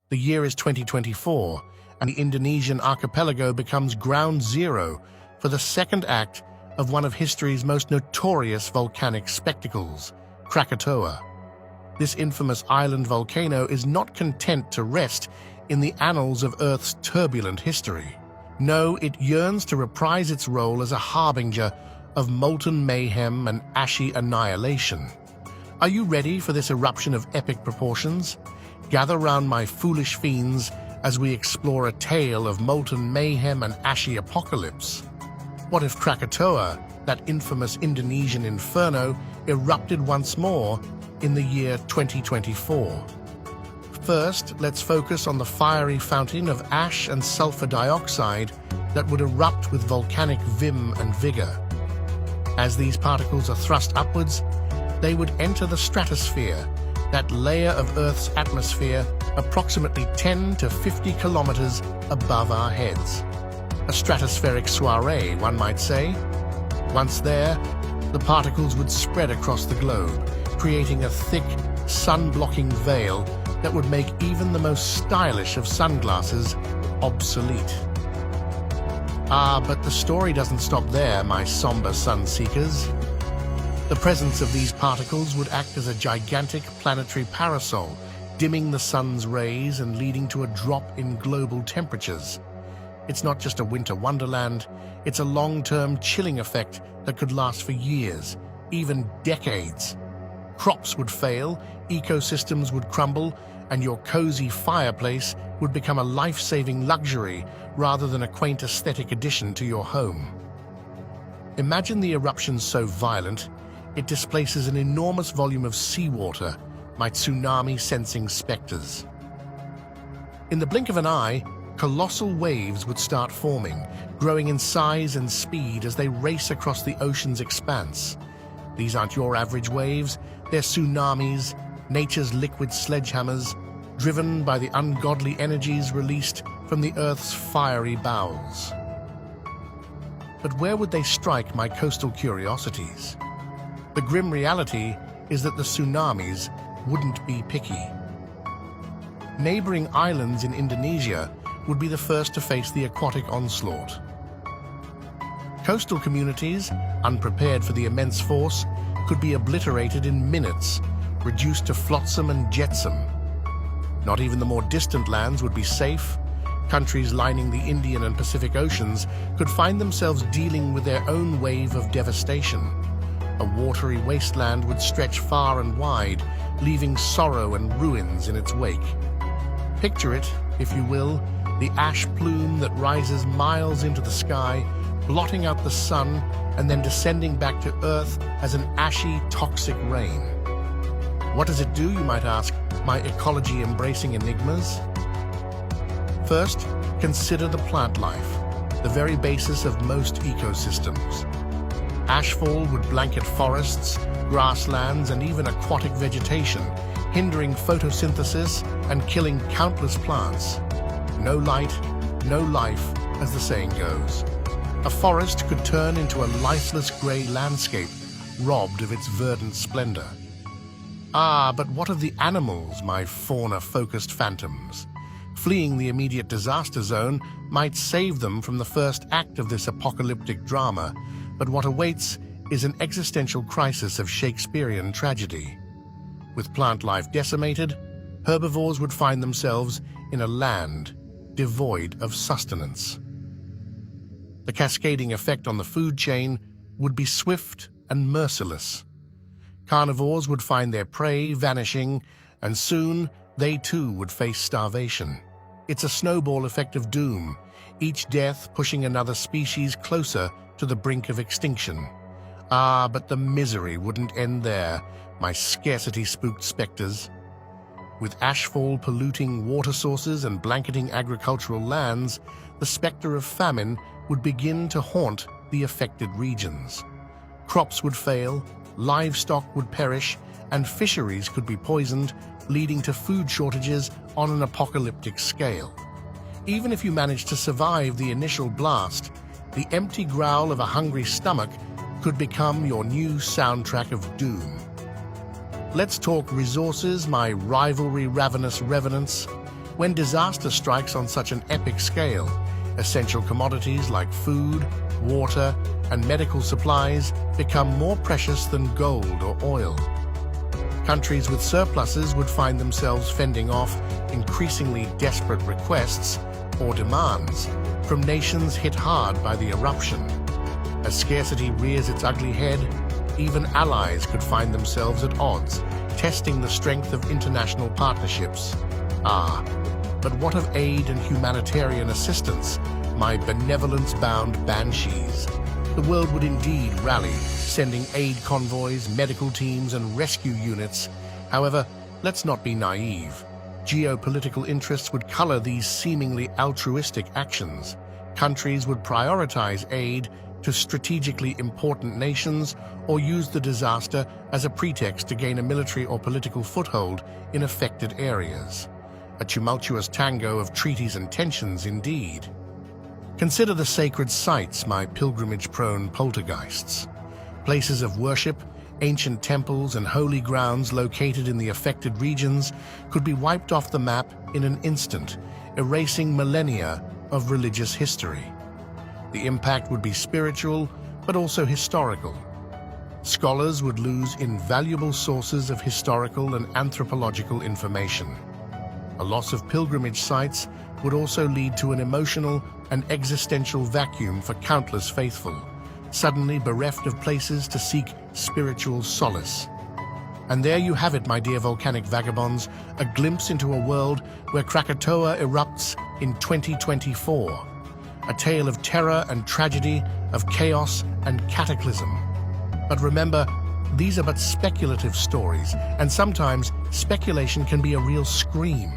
The year is 2024, and the Indonesian archipelago becomes ground zero for the second act of one of history's most notorious volcanic spectacles, Krakatoa. This infamous island volcano is not content to rest in the annals of Earth's turbulent history. No, it yearns to reprise its role as a harbinger of molten mayhem and ashy annihilation. Are you ready for this eruption of epic proportions? Gather round my foolish fiends as we explore a tale of molten mayhem and ashy apocalypse. What if Krakatoa, that infamous Indonesian inferno, erupted once more in the year 2024? First, let's focus on the fiery fountain of ash and sulfur dioxide that would erupt with volcanic vim and vigor. As these particles are thrust upwards, they would enter the stratosphere, that layer of Earth's atmosphere approximately 10 to 50 kilometers above our heads. A stratospheric soiree, one might say. Once there, the particles would spread across the globe, creating a thick, sun-blocking veil that would make even the most stylish of sunglasses obsolete. But the story doesn't stop there, my somber sun-seekers. The presence of these particles would act as a gigantic planetary parasol, dimming the sun's rays and leading to a drop in global temperatures. It's not just a winter wonderland, it's a long-term chilling effect that could last for years, even decades. Crops would fail, ecosystems would crumble, and your cozy fireplace would become a life-saving luxury rather than a quaint aesthetic addition to your home. Imagine the eruption so violent, it displaces an enormous volume of seawater, my tsunami-sensing specters. In the blink of an eye, colossal waves would start forming, growing in size and speed as they race across the ocean's expanse. These aren't your average waves, they're tsunamis, nature's liquid sledgehammers, driven by the ungodly energies released from the Earth's fiery bowels. But where would they strike my coastal curiosities? The grim reality is that the tsunamis wouldn't be picky. Neighboring islands in Indonesia would be the first to face the aquatic onslaught. Coastal communities, unprepared for the immense force, could be obliterated in minutes, reduced to flotsam and jetsam. Not even the more distant lands would be safe. Countries lining the Indian and Pacific Oceans could find themselves dealing with their own wave of devastation. A watery wasteland would stretch far and wide, leaving sorrow and ruins in its wake. Picture it, if you will, the ash plume that rises miles into the sky, blotting out the sun and then descending back to Earth as an ashy, toxic rain. What does it do, you might ask, my ecology-embracing enigmas? First, consider the plant life, the very basis of most ecosystems. Ashfall would blanket forests, grasslands, and even aquatic vegetation, hindering photosynthesis and killing countless plants. No light, no life, as the saying goes. A forest could turn into a lifeless grey landscape, robbed of its verdant splendor. But what of the animals, my fauna-focused phantoms? Fleeing the immediate disaster zone might save them from the first act of this apocalyptic drama, but what awaits is an existential crisis of Shakespearean tragedy. With plant life decimated, herbivores would find themselves in a land devoid of sustenance. The cascading effect on the food chain would be swift and merciless. Carnivores would find their prey vanishing, and soon they too would face starvation. It's a snowball effect of doom, each death pushing another species closer to the brink of extinction. But the misery wouldn't end there, my scarcity-spooked specters. With ashfall polluting water sources and blanketing agricultural lands, the specter of famine would begin to haunt the affected regions. Crops would fail, livestock would perish, and fisheries could be poisoned, leading to food shortages on an apocalyptic scale. Even if you managed to survive the initial blast, the empty growl of a hungry stomach could become your new soundtrack of doom. Let's talk resources, my rivalry-ravenous revenants. When disaster strikes on such an epic scale, essential commodities like food, water, and medical supplies become more precious than gold or oil. Countries with surpluses would find themselves fending off increasingly desperate requests or demands from nations hit hard by the eruption. As scarcity rears its ugly head, even allies could find themselves at odds, testing the strength of international partnerships. But what of aid and humanitarian assistance, my benevolence-bound banshees? The world would indeed rally, sending aid convoys, medical teams, and rescue units. However, let's not be naive. Geopolitical interests would color these seemingly altruistic actions. Countries would prioritize aid to strategically important nations or use the disaster as a pretext to gain a military or political foothold in affected areas. A tumultuous tango of treaties and tensions indeed. Consider the sacred sites, my pilgrimage-prone poltergeists. Places of worship, ancient temples, and holy grounds located in the affected regions could be wiped off the map in an instant, erasing millennia of religious history. The impact would be spiritual, but also historical. Scholars would lose invaluable sources of historical and anthropological information. A loss of pilgrimage sites would also lead to an emotional and existential vacuum for countless faithful, suddenly bereft of places to seek spiritual solace. And there you have it, my dear volcanic vagabonds, a glimpse into a world where Krakatoa erupts in 2024. A tale of terror and tragedy, of chaos and cataclysm. But remember, these are but speculative stories, and sometimes speculation can be a real scream.